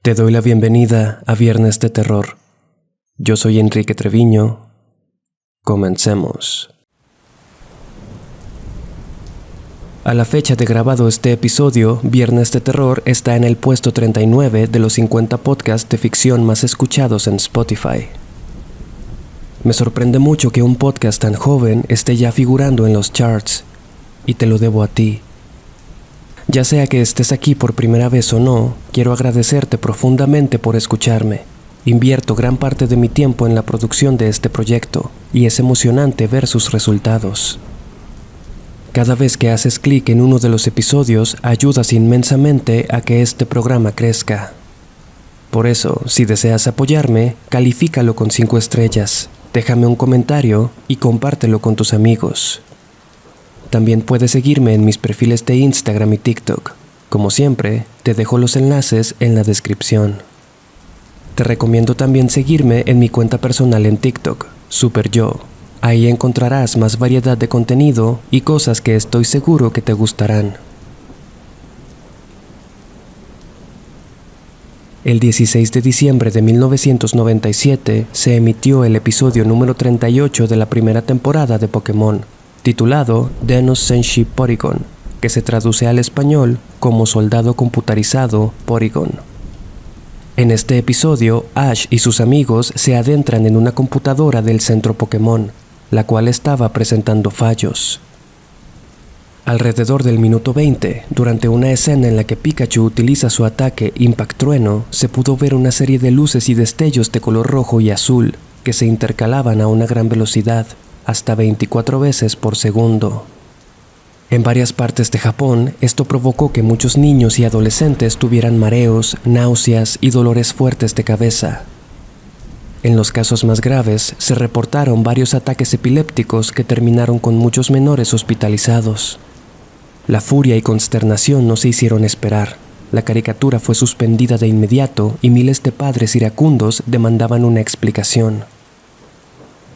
Te doy la bienvenida a Viernes de Terror. Yo soy Enrique Treviño. Comencemos. A la fecha de grabado este episodio, Viernes de Terror está en el puesto 39 de los 50 podcasts de ficción más escuchados en Spotify. Me sorprende mucho que un podcast tan joven esté ya figurando en los charts, y te lo debo a ti. Ya sea que estés aquí por primera vez o no, quiero agradecerte profundamente por escucharme. Invierto gran parte de mi tiempo en la producción de este proyecto, y es emocionante ver sus resultados. Cada vez que haces clic en uno de los episodios, ayudas inmensamente a que este programa crezca. Por eso, si deseas apoyarme, califícalo con 5 estrellas, déjame un comentario y compártelo con tus amigos. También puedes seguirme en mis perfiles de Instagram y TikTok. Como siempre, te dejo los enlaces en la descripción. Te recomiendo también seguirme en mi cuenta personal en TikTok, SuperYo. Ahí encontrarás más variedad de contenido y cosas que estoy seguro que te gustarán. El 16 de diciembre de 1997 se emitió el episodio número 38 de la primera temporada de Pokémon, titulado Denos Senshi Porygon, que se traduce al español como Soldado Computarizado Porygon. En este episodio, Ash y sus amigos se adentran en una computadora del centro Pokémon, la cual estaba presentando fallos. Alrededor del minuto 20, durante una escena en la que Pikachu utiliza su ataque Impact Trueno, se pudo ver una serie de luces y destellos de color rojo y azul que se intercalaban a una gran velocidad, hasta 24 veces por segundo. En varias partes de Japón, esto provocó que muchos niños y adolescentes tuvieran mareos, náuseas y dolores fuertes de cabeza. En los casos más graves, se reportaron varios ataques epilépticos que terminaron con muchos menores hospitalizados. La furia y consternación no se hicieron esperar. La caricatura fue suspendida de inmediato y miles de padres iracundos demandaban una explicación.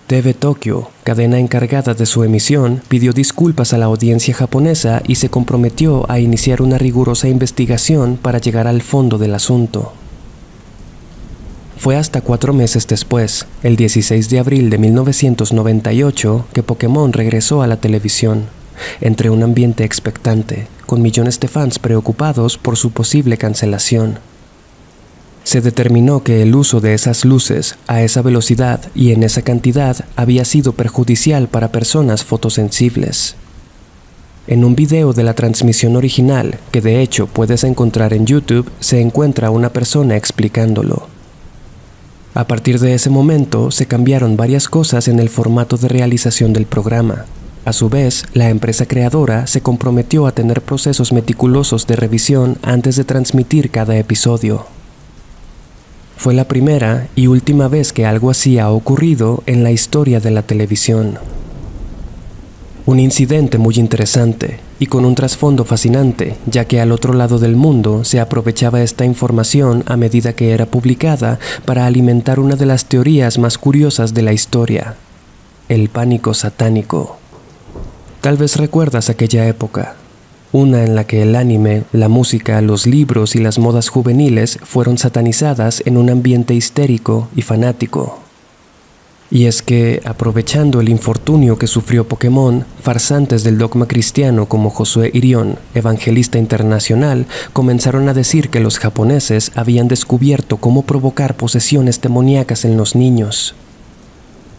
TV Tokyo, cadena encargada de su emisión, pidió disculpas a la audiencia japonesa y se comprometió a iniciar una rigurosa investigación para llegar al fondo del asunto. Fue hasta 4 meses después, el 16 de abril de 1998, que Pokémon regresó a la televisión, entre un ambiente expectante, con millones de fans preocupados por su posible cancelación. Se determinó que el uso de esas luces a esa velocidad y en esa cantidad había sido perjudicial para personas fotosensibles. En un video de la transmisión original, que de hecho puedes encontrar en YouTube, se encuentra una persona explicándolo. A partir de ese momento se cambiaron varias cosas en el formato de realización del programa. A su vez, la empresa creadora se comprometió a tener procesos meticulosos de revisión antes de transmitir cada episodio. Fue la primera y última vez que algo así ha ocurrido en la historia de la televisión. Un incidente muy interesante y con un trasfondo fascinante, ya que al otro lado del mundo se aprovechaba esta información a medida que era publicada para alimentar una de las teorías más curiosas de la historia: el pánico satánico. Tal vez recuerdas aquella época. Una en la que el anime, la música, los libros y las modas juveniles fueron satanizadas en un ambiente histérico y fanático. Y es que, aprovechando el infortunio que sufrió Pokémon, farsantes del dogma cristiano como Josué Irión, evangelista internacional, comenzaron a decir que los japoneses habían descubierto cómo provocar posesiones demoníacas en los niños,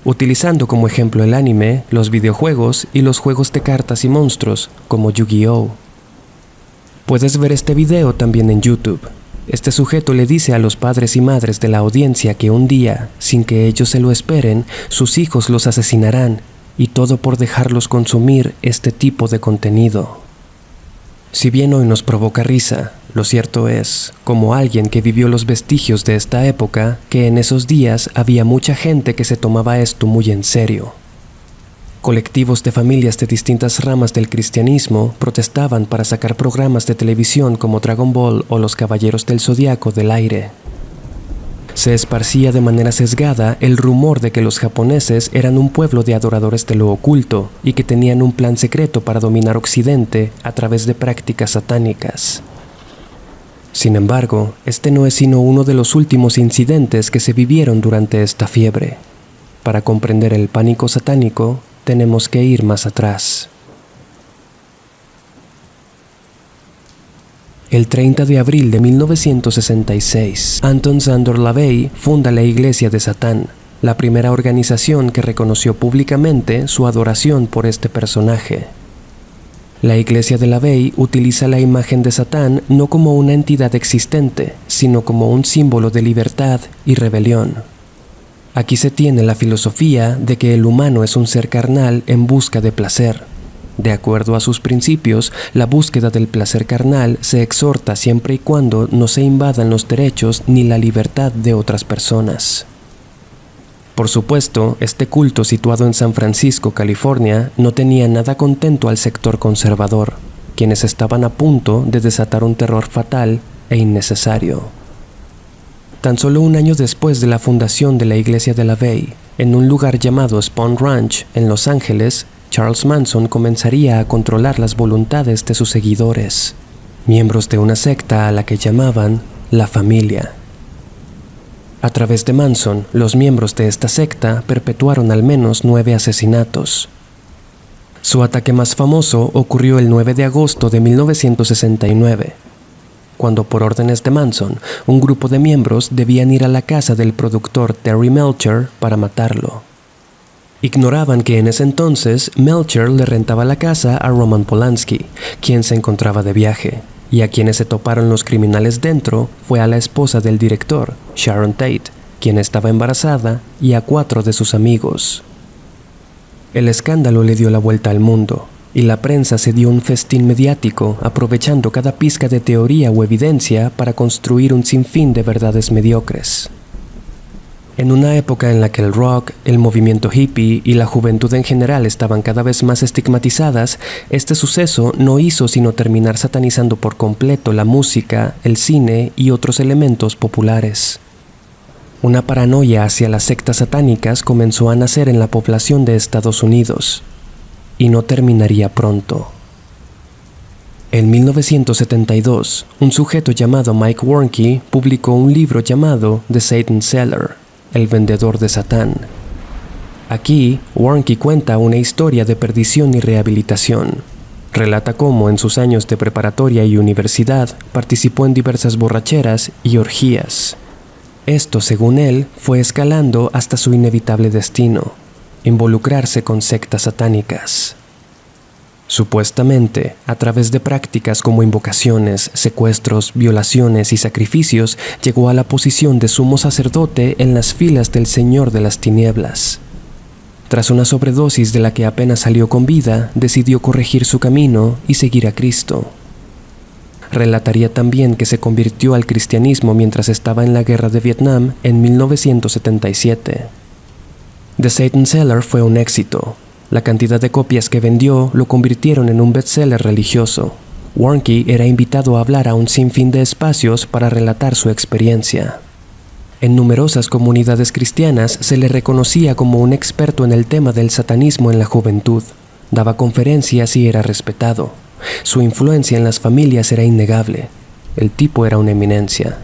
utilizando como ejemplo el anime, los videojuegos y los juegos de cartas y monstruos, como Yu-Gi-Oh! Puedes ver este video también en YouTube. Este sujeto le dice a los padres y madres de la audiencia que un día, sin que ellos se lo esperen, sus hijos los asesinarán, y todo por dejarlos consumir este tipo de contenido. Si bien hoy nos provoca risa, lo cierto es, como alguien que vivió los vestigios de esta época, que en esos días había mucha gente que se tomaba esto muy en serio. Colectivos de familias de distintas ramas del cristianismo protestaban para sacar programas de televisión como Dragon Ball o Los Caballeros del Zodiaco del aire. Se esparcía de manera sesgada el rumor de que los japoneses eran un pueblo de adoradores de lo oculto y que tenían un plan secreto para dominar Occidente a través de prácticas satánicas. Sin embargo, este no es sino uno de los últimos incidentes que se vivieron durante esta fiebre. Para comprender el pánico satánico, tenemos que ir más atrás. El 30 de abril de 1966, Anton Szandor LaVey funda la Iglesia de Satán, la primera organización que reconoció públicamente su adoración por este personaje. La Iglesia de LaVey utiliza la imagen de Satán no como una entidad existente, sino como un símbolo de libertad y rebelión. Aquí se tiene la filosofía de que el humano es un ser carnal en busca de placer. De acuerdo a sus principios, la búsqueda del placer carnal se exhorta siempre y cuando no se invadan los derechos ni la libertad de otras personas. Por supuesto, este culto situado en San Francisco, California, no tenía nada contento al sector conservador, quienes estaban a punto de desatar un terror fatal e innecesario. Tan solo un año después de la fundación de la Iglesia de LaVey, en un lugar llamado Spahn Ranch, en Los Ángeles, Charles Manson comenzaría a controlar las voluntades de sus seguidores, miembros de una secta a la que llamaban La Familia. A través de Manson, los miembros de esta secta perpetuaron al menos 9 asesinatos. Su ataque más famoso ocurrió el 9 de agosto de 1969, cuando por órdenes de Manson, un grupo de miembros debían ir a la casa del productor Terry Melcher para matarlo. Ignoraban que en ese entonces Melcher le rentaba la casa a Roman Polanski, quien se encontraba de viaje. Y a quienes se toparon los criminales dentro fue a la esposa del director, Sharon Tate, quien estaba embarazada, y a 4 de sus amigos. El escándalo le dio la vuelta al mundo, y la prensa se dio un festín mediático, aprovechando cada pizca de teoría o evidencia para construir un sinfín de verdades mediocres. En una época en la que el rock, el movimiento hippie y la juventud en general estaban cada vez más estigmatizadas, este suceso no hizo sino terminar satanizando por completo la música, el cine y otros elementos populares. Una paranoia hacia las sectas satánicas comenzó a nacer en la población de Estados Unidos, y no terminaría pronto. En 1972, un sujeto llamado Mike Warnke publicó un libro llamado The Satan Seller, el vendedor de Satán. Aquí, Warnke cuenta una historia de perdición y rehabilitación. Relata cómo en sus años de preparatoria y universidad participó en diversas borracheras y orgías. Esto, según él, fue escalando hasta su inevitable destino, involucrarse con sectas satánicas. Supuestamente, a través de prácticas como invocaciones, secuestros, violaciones y sacrificios, llegó a la posición de sumo sacerdote en las filas del Señor de las Tinieblas. Tras una sobredosis de la que apenas salió con vida, decidió corregir su camino y seguir a Cristo. Relataría también que se convirtió al cristianismo mientras estaba en la guerra de Vietnam en 1977. The Satan Seller fue un éxito. La cantidad de copias que vendió lo convirtieron en un bestseller religioso. Warnke era invitado a hablar a un sinfín de espacios para relatar su experiencia. En numerosas comunidades cristianas se le reconocía como un experto en el tema del satanismo en la juventud. Daba conferencias y era respetado. Su influencia en las familias era innegable. El tipo era una eminencia.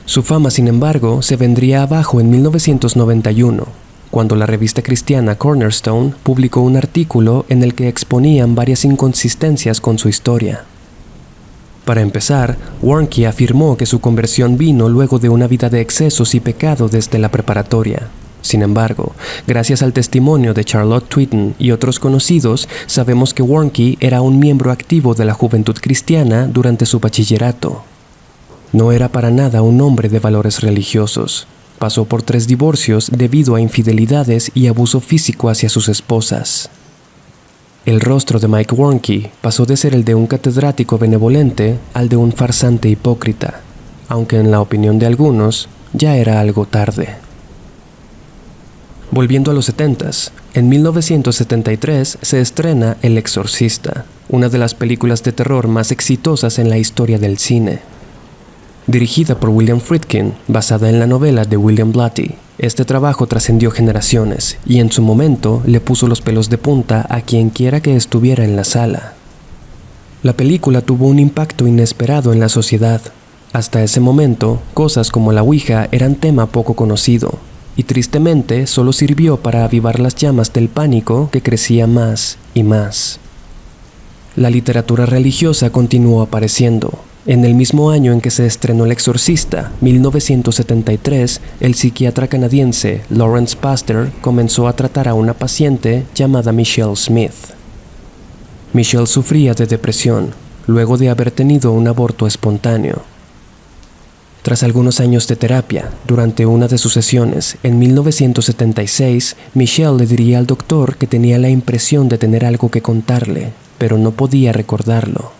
Su fama, sin embargo, se vendría abajo en 1991. Cuando la revista cristiana Cornerstone publicó un artículo en el que exponían varias inconsistencias con su historia. Para empezar, Warnke afirmó que su conversión vino luego de una vida de excesos y pecado desde la preparatoria. Sin embargo, gracias al testimonio de Charlotte Twitten y otros conocidos, sabemos que Warnke era un miembro activo de la juventud cristiana durante su bachillerato. No era para nada un hombre de valores religiosos. Pasó por 3 divorcios debido a infidelidades y abuso físico hacia sus esposas. El rostro de Mike Warnke pasó de ser el de un catedrático benevolente al de un farsante hipócrita, aunque en la opinión de algunos ya era algo tarde. Volviendo a los 70s, en 1973 se estrena El Exorcista, una de las películas de terror más exitosas en la historia del cine. Dirigida por William Friedkin, basada en la novela de William Blatty, este trabajo trascendió generaciones y en su momento le puso los pelos de punta a quien quiera que estuviera en la sala. La película tuvo un impacto inesperado en la sociedad. Hasta ese momento, cosas como la Ouija eran tema poco conocido, y tristemente solo sirvió para avivar las llamas del pánico que crecía más y más. La literatura religiosa continuó apareciendo. En el mismo año en que se estrenó El Exorcista, 1973, el psiquiatra canadiense Lawrence Pasteur comenzó a tratar a una paciente llamada Michelle Smith. Michelle sufría de depresión, luego de haber tenido un aborto espontáneo. Tras algunos años de terapia, durante una de sus sesiones, en 1976, Michelle le diría al doctor que tenía la impresión de tener algo que contarle, pero no podía recordarlo.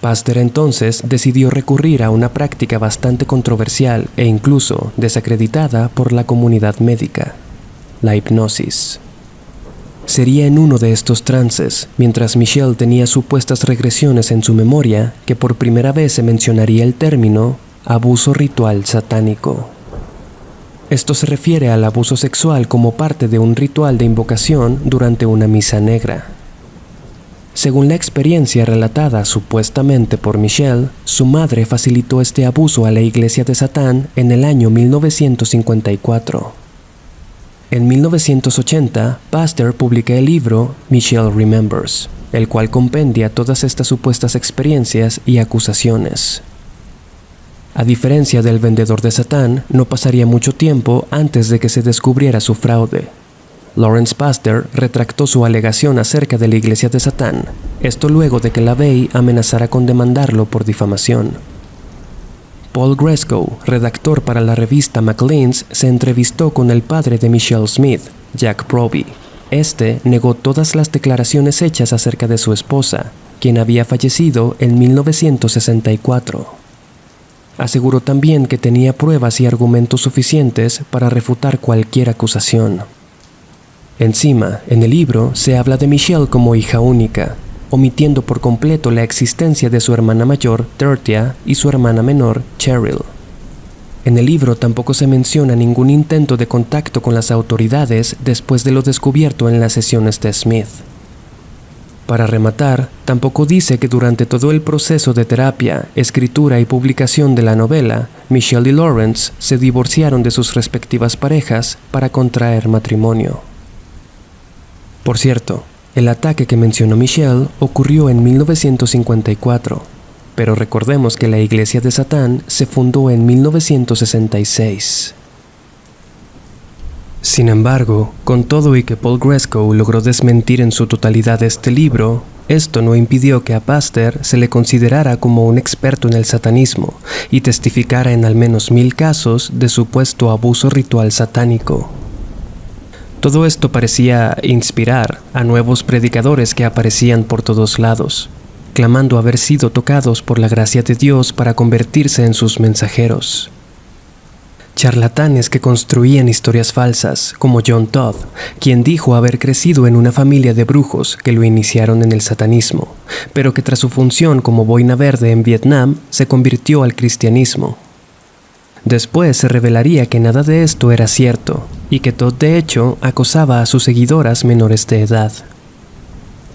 Pasteur entonces decidió recurrir a una práctica bastante controversial e incluso desacreditada por la comunidad médica: la hipnosis. Sería en uno de estos trances, mientras Michelle tenía supuestas regresiones en su memoria, que por primera vez se mencionaría el término abuso ritual satánico. Esto se refiere al abuso sexual como parte de un ritual de invocación durante una misa negra. Según la experiencia relatada supuestamente por Michelle, su madre facilitó este abuso a la Iglesia de Satán en el año 1954. En 1980, Pasteur publica el libro Michelle Remembers, el cual compendia todas estas supuestas experiencias y acusaciones. A diferencia del vendedor de Satán, no pasaría mucho tiempo antes de que se descubriera su fraude. Lawrence Pasteur retractó su alegación acerca de la Iglesia de Satán, esto luego de que LaVey amenazara con demandarlo por difamación. Paul Grescoe, redactor para la revista Maclean's, se entrevistó con el padre de Michelle Smith, Jack Proby. Este negó todas las declaraciones hechas acerca de su esposa, quien había fallecido en 1964. Aseguró también que tenía pruebas y argumentos suficientes para refutar cualquier acusación. Encima, en el libro se habla de Michelle como hija única, omitiendo por completo la existencia de su hermana mayor, Tertia, y su hermana menor, Cheryl. En el libro tampoco se menciona ningún intento de contacto con las autoridades después de lo descubierto en las sesiones de Smith. Para rematar, tampoco dice que durante todo el proceso de terapia, escritura y publicación de la novela, Michelle y Lawrence se divorciaron de sus respectivas parejas para contraer matrimonio. Por cierto, el ataque que mencionó Michelle ocurrió en 1954, pero recordemos que la Iglesia de Satán se fundó en 1966. Sin embargo, con todo y que Paul Grescoe logró desmentir en su totalidad este libro, esto no impidió que a Pasteur se le considerara como un experto en el satanismo y testificara en al menos 1000 casos de supuesto abuso ritual satánico. Todo esto parecía inspirar a nuevos predicadores que aparecían por todos lados, clamando haber sido tocados por la gracia de Dios para convertirse en sus mensajeros. Charlatanes que construían historias falsas, como John Todd, quien dijo haber crecido en una familia de brujos que lo iniciaron en el satanismo, pero que tras su función como boina verde en Vietnam se convirtió al cristianismo. Después se revelaría que nada de esto era cierto, y que Todd de hecho acosaba a sus seguidoras menores de edad.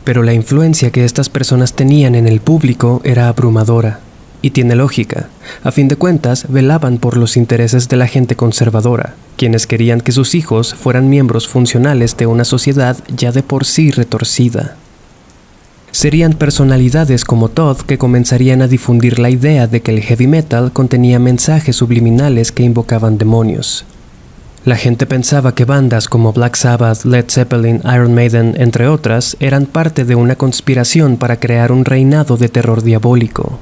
Pero la influencia que estas personas tenían en el público era abrumadora, y tiene lógica. A fin de cuentas, velaban por los intereses de la gente conservadora, quienes querían que sus hijos fueran miembros funcionales de una sociedad ya de por sí retorcida. Serían personalidades como Todd que comenzarían a difundir la idea de que el heavy metal contenía mensajes subliminales que invocaban demonios. La gente pensaba que bandas como Black Sabbath, Led Zeppelin, Iron Maiden, entre otras, eran parte de una conspiración para crear un reinado de terror diabólico.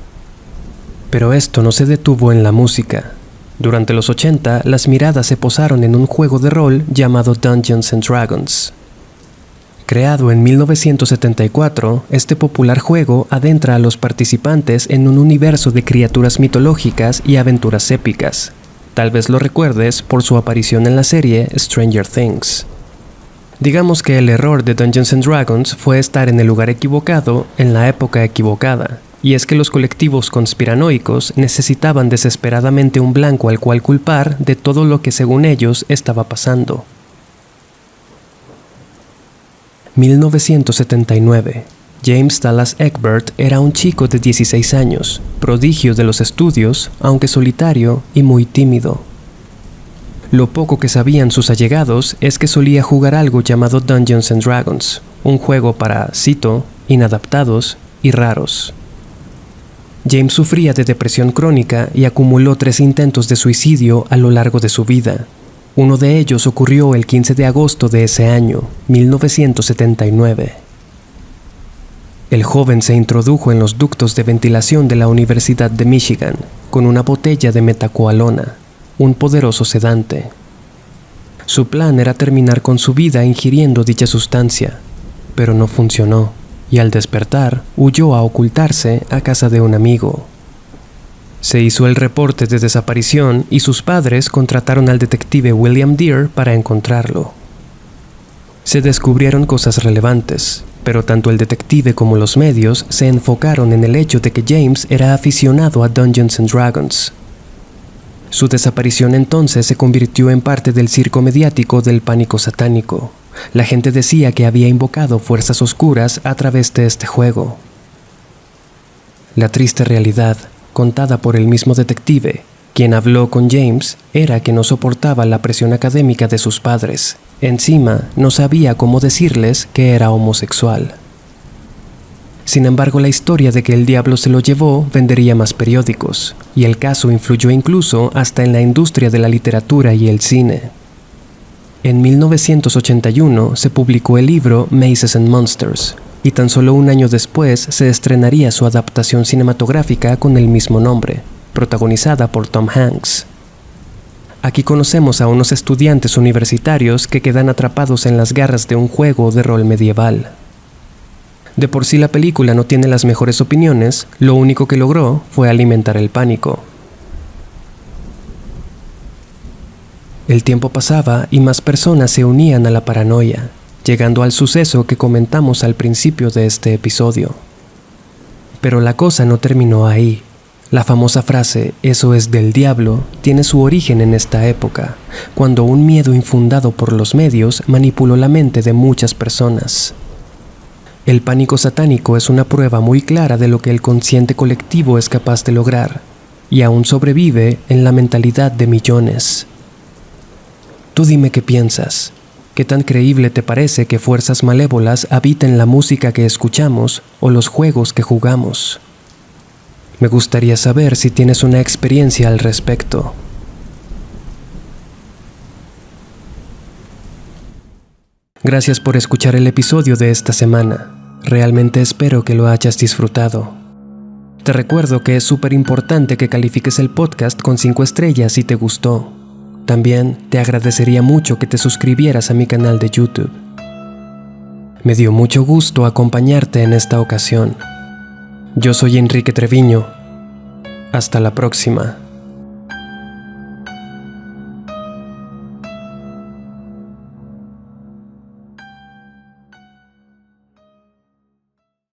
Pero esto no se detuvo en la música. Durante los 80, las miradas se posaron en un juego de rol llamado Dungeons & Dragons. Creado en 1974, este popular juego adentra a los participantes en un universo de criaturas mitológicas y aventuras épicas. Tal vez lo recuerdes por su aparición en la serie Stranger Things. Digamos que el error de Dungeons & Dragons fue estar en el lugar equivocado en la época equivocada, y es que los colectivos conspiranoicos necesitaban desesperadamente un blanco al cual culpar de todo lo que según ellos estaba pasando. 1979. James Dallas Egbert era un chico de 16 años, prodigio de los estudios, aunque solitario y muy tímido. Lo poco que sabían sus allegados es que solía jugar algo llamado Dungeons & Dragons, un juego para, cito, inadaptados y raros. James sufría de depresión crónica y acumuló 3 intentos de suicidio a lo largo de su vida. Uno de ellos ocurrió el 15 de agosto de ese año, 1979. El joven se introdujo en los ductos de ventilación de la Universidad de Michigan con una botella de metacoalona, un poderoso sedante. Su plan era terminar con su vida ingiriendo dicha sustancia, pero no funcionó, y al despertar huyó a ocultarse a casa de un amigo. Se hizo el reporte de desaparición y sus padres contrataron al detective William Deere para encontrarlo. Se descubrieron cosas relevantes, pero tanto el detective como los medios se enfocaron en el hecho de que James era aficionado a Dungeons & Dragons. Su desaparición entonces se convirtió en parte del circo mediático del pánico satánico. La gente decía que había invocado fuerzas oscuras a través de este juego. La triste realidad, contada por el mismo detective, quien habló con James, era que no soportaba la presión académica de sus padres. Encima, no sabía cómo decirles que era homosexual. Sin embargo, la historia de que el diablo se lo llevó vendería más periódicos, y el caso influyó incluso hasta en la industria de la literatura y el cine. En 1981 se publicó el libro Mazes and Monsters, y tan solo un año después se estrenaría su adaptación cinematográfica con el mismo nombre, protagonizada por Tom Hanks. Aquí conocemos a unos estudiantes universitarios que quedan atrapados en las garras de un juego de rol medieval. De por sí la película no tiene las mejores opiniones, lo único que logró fue alimentar el pánico. El tiempo pasaba y más personas se unían a la paranoia, llegando al suceso que comentamos al principio de este episodio. Pero la cosa no terminó ahí. La famosa frase, "eso es del diablo", tiene su origen en esta época, cuando un miedo infundado por los medios manipuló la mente de muchas personas. El pánico satánico es una prueba muy clara de lo que el consciente colectivo es capaz de lograr, y aún sobrevive en la mentalidad de millones. Tú dime qué piensas. ¿Qué tan creíble te parece que fuerzas malévolas habiten la música que escuchamos o los juegos que jugamos? Me gustaría saber si tienes una experiencia al respecto. Gracias por escuchar el episodio de esta semana. Realmente espero que lo hayas disfrutado. Te recuerdo que es súper importante que califiques el podcast con 5 estrellas si te gustó. También te agradecería mucho que te suscribieras a mi canal de YouTube. Me dio mucho gusto acompañarte en esta ocasión. Yo soy Enrique Treviño. Hasta la próxima.